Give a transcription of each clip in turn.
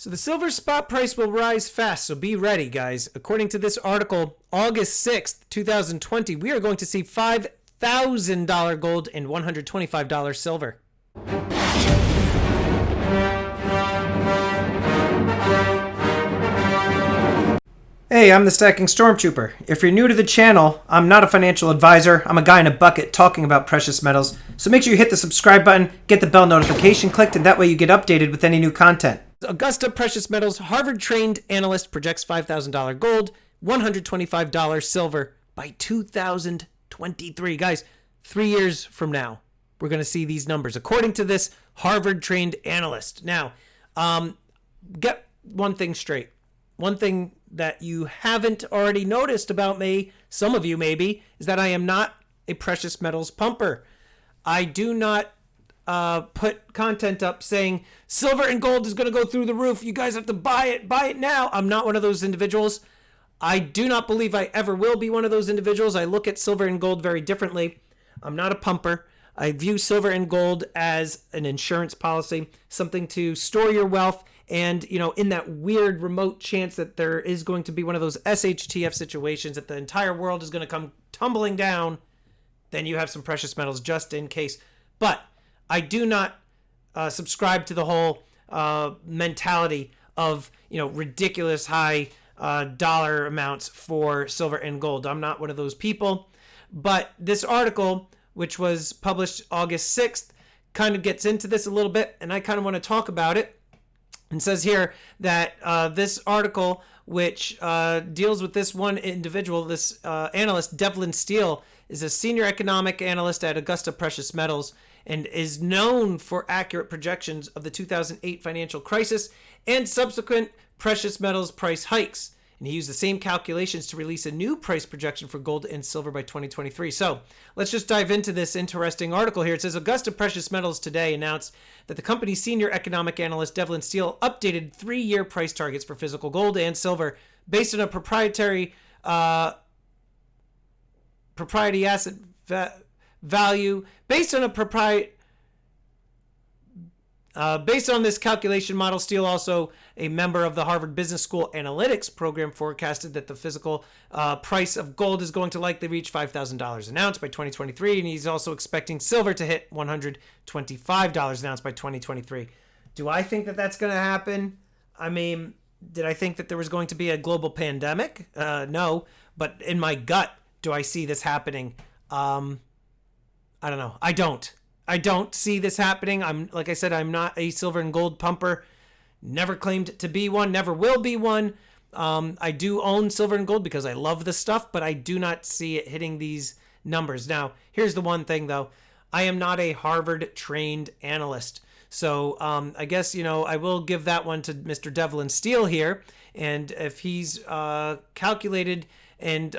So the silver spot price will rise fast, so be ready, guys. According to this article, August 6th, 2020, we are going to see $5,000 gold and $125 silver. Hey, I'm the Stacking Stormtrooper. If you're new to the channel, I'm not a financial advisor. I'm a guy in a bucket talking about precious metals. So make sure you hit the subscribe button, get the bell notification clicked, and that way you get updated with any new content. Augusta Precious Metals Harvard-trained analyst projects $5,000 gold, $125 silver by 2023. Guys, 3 years from now, we're going to see these numbers, according to this Harvard-trained analyst. Now, get one thing straight. One thing that you haven't already noticed about me, some of you maybe, is that I am not a precious metals pumper. I do not put content up saying silver and gold is going to go through the roof. You guys have to buy it now. I'm not one of those individuals. I do not believe I ever will be one of those individuals. I look at silver and gold very differently. I'm not a pumper. I view silver and gold as an insurance policy, something to store your wealth. And, you know, in that weird remote chance that there is going to be one of those SHTF situations that the entire world is going to come tumbling down, then you have some precious metals just in case. But I do not subscribe to the whole mentality of, you know, ridiculous high dollar amounts for silver and gold. I'm not one of those people. But this article, which was published August 6th, kind of gets into this a little bit, and I kind of want to talk about it. It says here that this article, which deals with this one individual, this analyst, Devlin Steele, is a senior economic analyst at Augusta Precious Metals and is known for accurate projections of the 2008 financial crisis and subsequent precious metals price hikes. And he used the same calculations to release a new price projection for gold and silver by 2023. So let's just dive into this interesting article here. It says Augusta Precious Metals today announced that the company's senior economic analyst Devlin Steele updated 3-year price targets for physical gold and silver based on a proprietary asset value. Based on this calculation model, Steele, also a member of the Harvard Business School Analytics program, forecasted that the physical price of gold is going to likely reach $5,000 an ounce by 2023, and he's also expecting silver to hit $125 an ounce by 2023. Do I think that that's going to happen? I mean, did I think that there was going to be a global pandemic? No, but in my gut, do I see this happening? I don't know. I don't see this happening. Like I said, I'm not a silver and gold pumper. Never claimed to be one. Never will be one. I do own silver and gold because I love the stuff, but I do not see it hitting these numbers. Now, here's the one thing, though. I am not a Harvard-trained analyst. So I guess, you know, I will give that one to Mr. Devlin Steele here. And if he's calculated and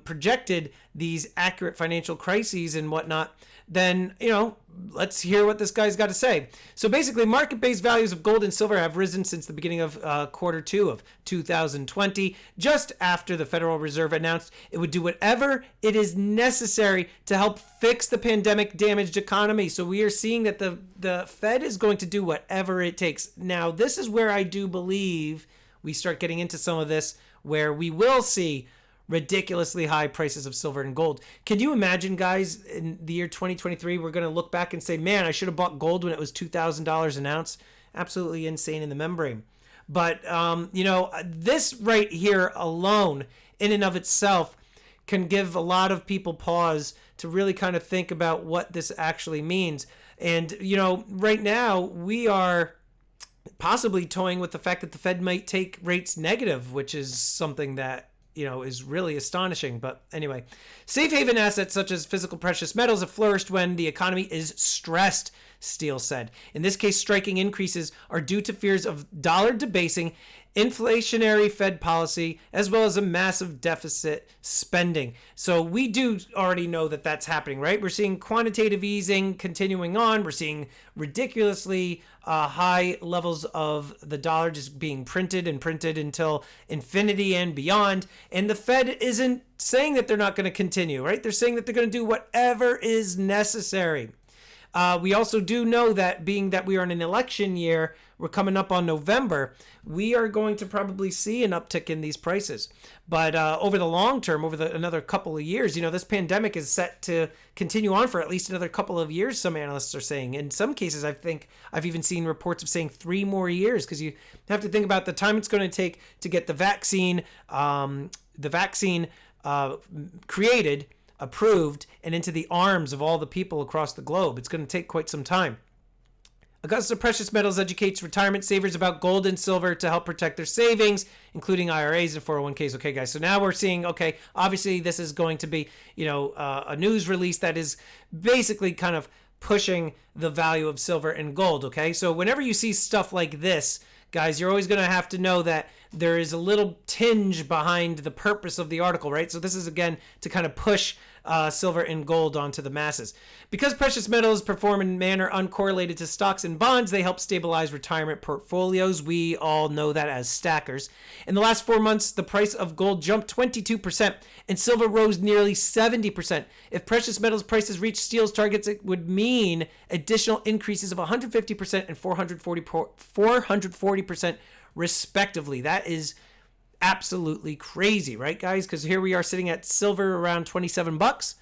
projected these accurate financial crises and whatnot, then, you know, let's hear what this guy's got to say. So basically, market-based values of gold and silver have risen since the beginning of Q2 of 2020, just after the Federal Reserve announced it would do whatever it is necessary to help fix the pandemic-damaged economy. So we are seeing that the Fed is going to do whatever it takes. Now, this is where I do believe we start getting into some of this, where we will see ridiculously high prices of silver and gold. Can you imagine, guys, in the year 2023, we're going to look back and say, man, I should have bought gold when it was $2,000 an ounce? Absolutely insane in the membrane. But, you know, this right here alone, in and of itself, can give a lot of people pause to really kind of think about what this actually means. And, you know, right now we are possibly toying with the fact that the Fed might take rates negative, which is something that, you know, is really astonishing. But anyway, safe haven assets such as physical precious metals have flourished when the economy is stressed, Steele said. In this case, striking increases are due to fears of dollar debasing, inflationary Fed policy, as well as a massive deficit spending. So we do already know that that's happening, right? We're seeing quantitative easing continuing on. We're seeing ridiculously high levels of the dollar just being printed and printed until infinity and beyond. And the Fed isn't saying that they're not going to continue, right? They're saying that they're going to do whatever is necessary. We also do know that being that we are in an election year, we're coming up on November, we are going to probably see an uptick in these prices. But over the long term, another couple of years, this pandemic is set to continue on for at least another couple of years, some analysts are saying. In some cases, I think I've even seen reports of saying 3 more years, because you have to think about the time it's going to take to get the vaccine created, approved, and into the arms of all the people across the globe. It's going to take quite some time. Augusta Precious Metals educates retirement savers about gold and silver to help protect their savings, including IRAs and 401ks. Okay, guys, so now we're seeing, obviously this is going to be, a news release that is basically kind of pushing the value of silver and gold, okay? So whenever you see stuff like this, guys, you're always going to have to know that there is a little tinge behind the purpose of the article, right? So this is, again, to kind of push silver and gold onto the masses. Because precious metals perform in a manner uncorrelated to stocks and bonds, they help stabilize retirement portfolios. We all know that as stackers. In the last 4 months, the price of gold jumped 22% and silver rose nearly 70%. If precious metals prices reach steel's targets, it would mean additional increases of 150% and 440% respectively. That is absolutely crazy, right, guys? Because here we are sitting at silver around $27.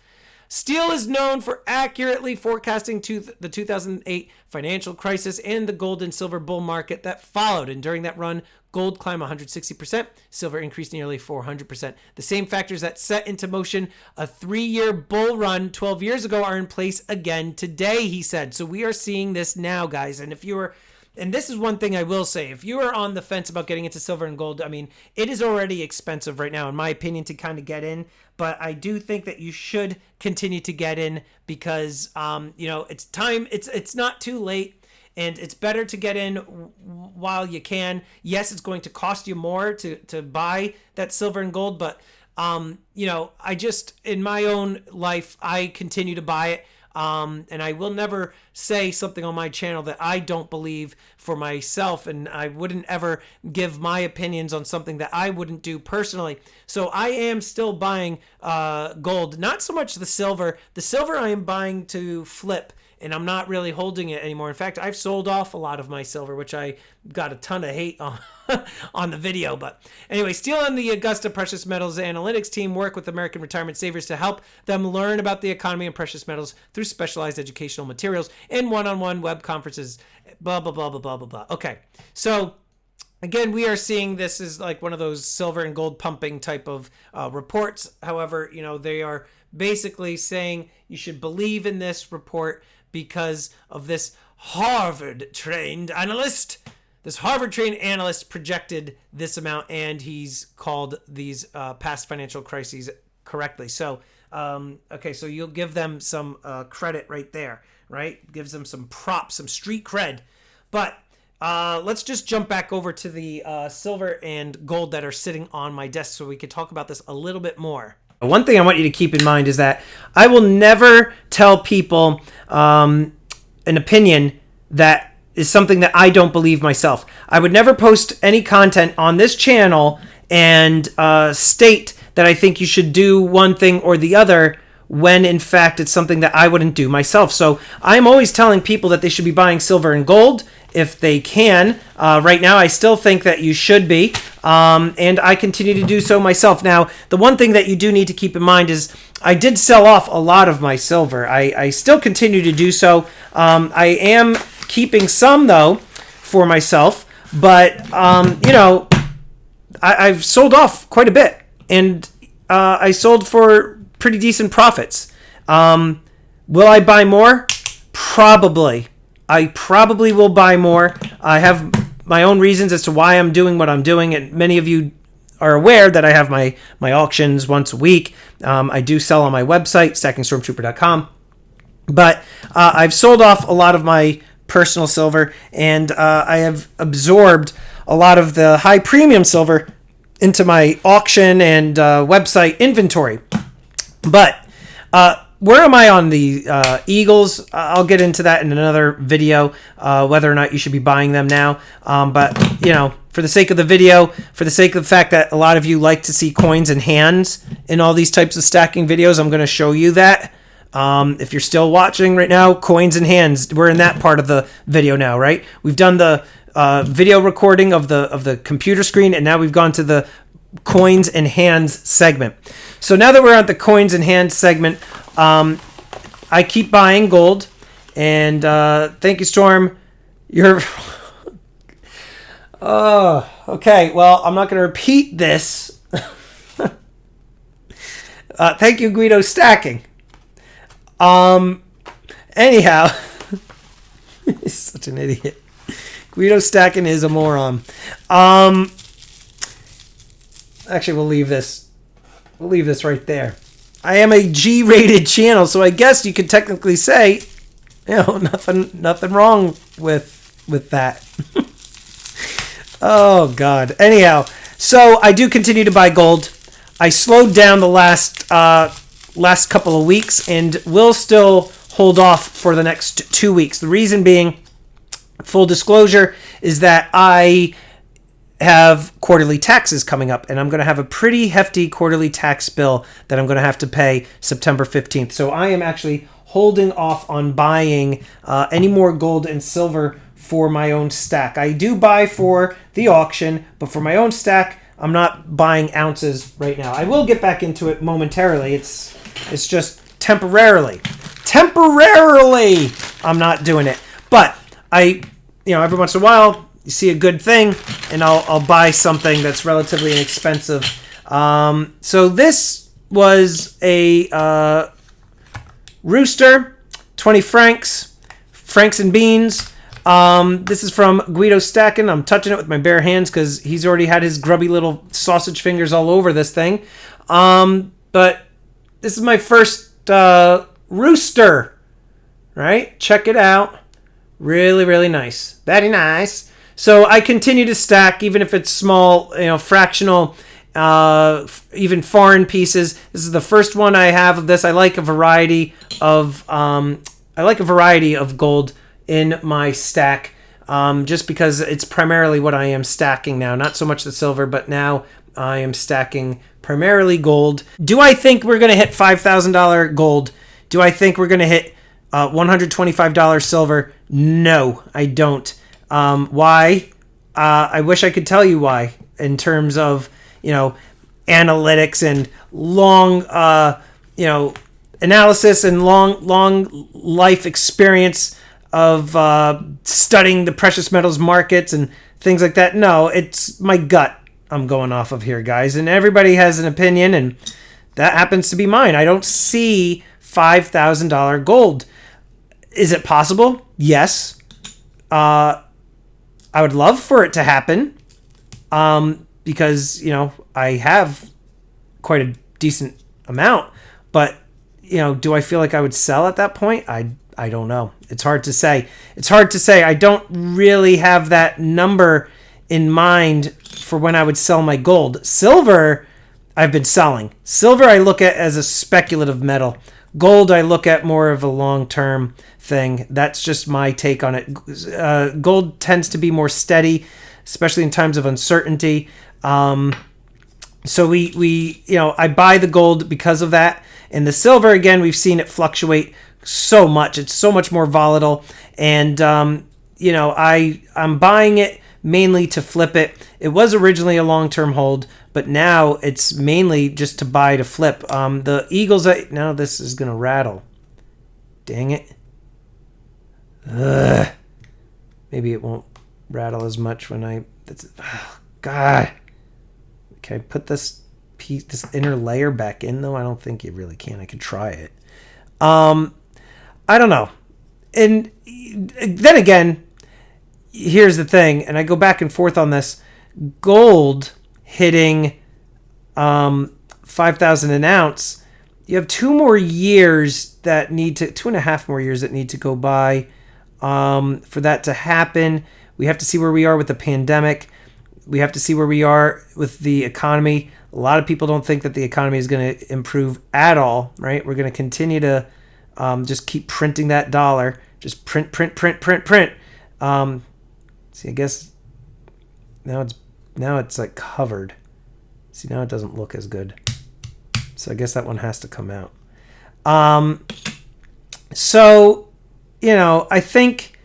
Steel is known for accurately forecasting the 2008 financial crisis and the gold and silver bull market that followed. And during that run, gold climbed 160%, silver increased nearly 400%. The same factors that set into motion a 3-year bull run 12 years ago are in place again today, he said. So we are seeing this now, guys. And this is one thing I will say. If you are on the fence about getting into silver and gold, I mean, it is already expensive right now, in my opinion, to kind of get in. But I do think that you should continue to get in because, it's time. It's not too late, and it's better to get in while you can. Yes, it's going to cost you more to buy that silver and gold, but, I just, in my own life, I continue to buy it. And I will never say something on my channel that I don't believe for myself, and I wouldn't ever give my opinions on something that I wouldn't do personally. So I am still buying gold, not so much the silver. The silver I am buying to flip, and I'm not really holding it anymore. In fact, I've sold off a lot of my silver, which I got a ton of hate on on the video. But anyway, Steele and the Augusta Precious Metals Analytics team work with American retirement savers to help them learn about the economy and precious metals through specialized educational materials and one-on-one web conferences, blah, blah, blah, blah, blah, blah, blah. Okay, so again, we are seeing this as like one of those silver and gold pumping type of reports. However, they are basically saying you should believe in this report because of this Harvard-trained analyst. This Harvard-trained analyst projected this amount, and he's called these past financial crises correctly. So, so you'll give them some credit right there, right? Gives them some props, some street cred. But let's just jump back over to the silver and gold that are sitting on my desk so we could talk about this a little bit more. One thing I want you to keep in mind is that I will never tell people an opinion that is something that I don't believe myself. I would never post any content on this channel and state that I think you should do one thing or the other when in fact it's something that I wouldn't do myself. So I'm always telling people that they should be buying silver and gold if they can. Right now, I still think that you should be, and I continue to do so myself. Now, the one thing that you do need to keep in mind is I did sell off a lot of my silver. I still continue to do so. I am keeping some, though, for myself, but, I've sold off quite a bit, and I sold for pretty decent profits. Will I buy more? Probably. I probably will buy more. I have my own reasons as to why I'm doing what I'm doing, and many of you are aware that I have my auctions once a week. I do sell on my website, stackingstormtrooper.com. But I've sold off a lot of my personal silver, and I have absorbed a lot of the high premium silver into my auction and website inventory. But where am I on the Eagles? I'll get into that in another video, whether or not you should be buying them now. But, for the sake of the video, for the sake of the fact that a lot of you like to see coins and hands in all these types of stacking videos, I'm going to show you that. If you're still watching right now, coins in hands. We're in that part of the video now, right? We've done the video recording of the computer screen, and now we've gone to the coins in hands segment. So now that we're at the coins in hands segment, I keep buying gold, and thank you, Storm. You're okay. Well, I'm not going to repeat this. Thank you, Guido Stacking. Anyhow, he's such an idiot. Guido Stacking is a moron. Actually, we'll leave this. We'll leave this right there. I am a G-rated channel, so I guess you could technically say, nothing wrong with that. Oh God. Anyhow, so I do continue to buy gold. I slowed down the last couple of weeks and will still hold off for the next 2 weeks. The reason being, full disclosure, is that I have quarterly taxes coming up, and I'm going to have a pretty hefty quarterly tax bill that I'm going to have to pay September 15th. So I am actually holding off on buying any more gold and silver for my own stack. I do buy for the auction, but for my own stack, I'm not buying ounces right now. I will get back into it momentarily. It's just temporarily. Temporarily, I'm not doing it. But every once in a while, you see a good thing, and I'll buy something that's relatively inexpensive. So this was a rooster, 20 francs and beans. This is from Guido Stacking. I'm touching it with my bare hands because he's already had his grubby little sausage fingers all over this thing. But this is my first rooster, right? Check it out. Really, really nice. Very nice. So I continue to stack, even if it's small, fractional, even foreign pieces. This is the first one I have of this. I like a variety of gold in my stack, just because it's primarily what I am stacking now. Not so much the silver, but now I am stacking primarily gold. Do I think we're going to hit $5,000 gold? Do I think we're going to hit $125 silver? No, I don't. Why? I wish I could tell you why, in terms of, analytics and long, analysis and long life experience of studying the precious metals markets and things like that. No, it's my gut I'm going off of here, guys. And everybody has an opinion, and that happens to be mine. I don't see $5,000 gold. Is it possible? Yes. I would love for it to happen, because, I have quite a decent amount. But, do I feel like I would sell at that point? I don't know. It's hard to say. I don't really have that number in mind for when I would sell my gold. Silver, I've been selling. Silver I look at as a speculative metal. Gold I look at more of a long-term thing. That's just my take on it. Gold tends to be more steady, especially in times of uncertainty. So we I buy the gold because of that. And the silver, again, we've seen it fluctuate so much. It's so much more volatile. And, I'm buying it mainly to flip it. It was originally a long-term hold, but now it's mainly just to buy to flip. The Eagles, now this is going to rattle. Dang it. Ugh. Maybe it won't rattle as much when God. Can I put this inner layer back in, though? I don't think you really can. I could try it. I don't know. And then again, here's the thing, and I go back and forth on this. Gold hitting 5,000 an ounce. You have 2.5 more years that need to go by for that to happen. We have to see where we are with the pandemic. We have to see where we are with the economy. A lot of people don't think that the economy is going to improve at all, right? We're going to continue to just keep printing that dollar. Just print. See, I guess now it's like covered. See, now it doesn't look as good. So I guess that one has to come out. So, I think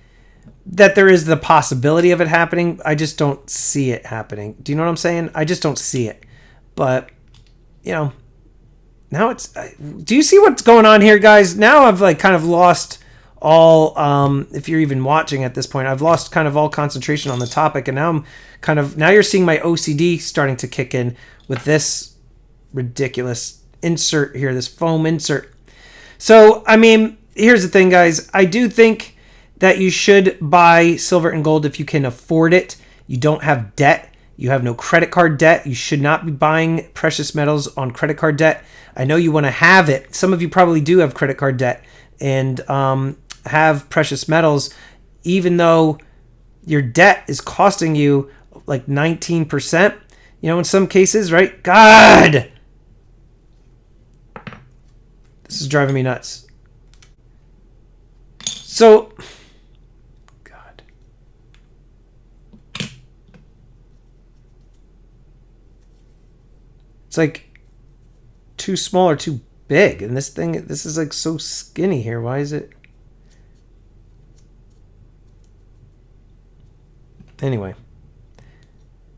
that there is the possibility of it happening. I just don't see it happening. Do you know what I'm saying? I just don't see it. But, now it's. Do you see what's going on here, guys? Now I've like kind of lost all. If you're even watching at this point, I've lost kind of all concentration on the topic, and now you're seeing my OCD starting to kick in with this ridiculous insert here, this foam insert. So, I mean, here's the thing, guys. I do think that you should buy silver and gold if you can afford it. You don't have debt. You have no credit card debt. You should not be buying precious metals on credit card debt. I know you want to have it. Some of you probably do have credit card debt and have precious metals, even though your debt is costing you like 19%. In some cases, right? God! This is driving me nuts. So, God. It's like too small or too big. And this is like so skinny here. Why is it? Anyway.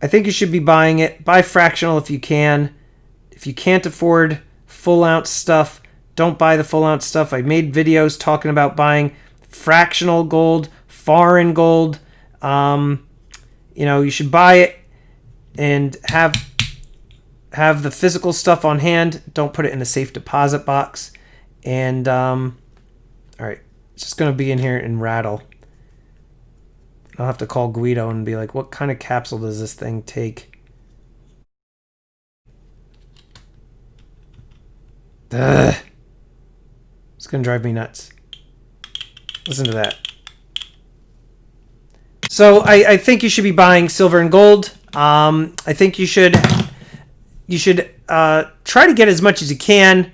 I think you should be buying it. Buy fractional if you can. If you can't afford full ounce stuff, don't buy the full ounce stuff. I made videos talking about buying fractional gold, foreign gold. You should buy it and have the physical stuff on hand. Don't put it in a safe deposit box. And all right, it's just gonna be in here and rattle. I'll have to call Guido and be like, what kind of capsule does this thing take? Ugh. It's going to drive me nuts. Listen to that. So I think you should be buying silver and gold. I think you should try to get as much as you can.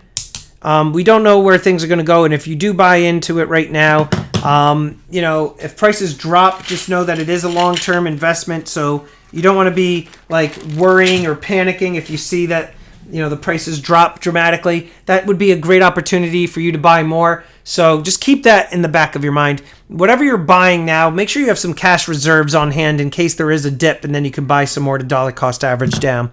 We don't know where things are going to go, and if you do buy into it right now, if prices drop, just know that it is a long-term investment. So you don't want to be like worrying or panicking if you see that the prices drop dramatically. That would be a great opportunity for you to buy more. So just keep that in the back of your mind. Whatever you're buying now, make sure you have some cash reserves on hand in case there is a dip, and then you can buy some more to dollar cost average down.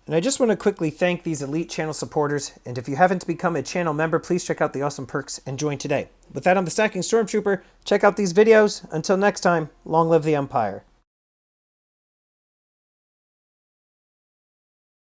And I just want to quickly thank these elite channel supporters. And if you haven't become a channel member, please check out the awesome perks and join today. With that, I'm the Stacking Stormtrooper. Check out these videos. Until next time, long live the Empire.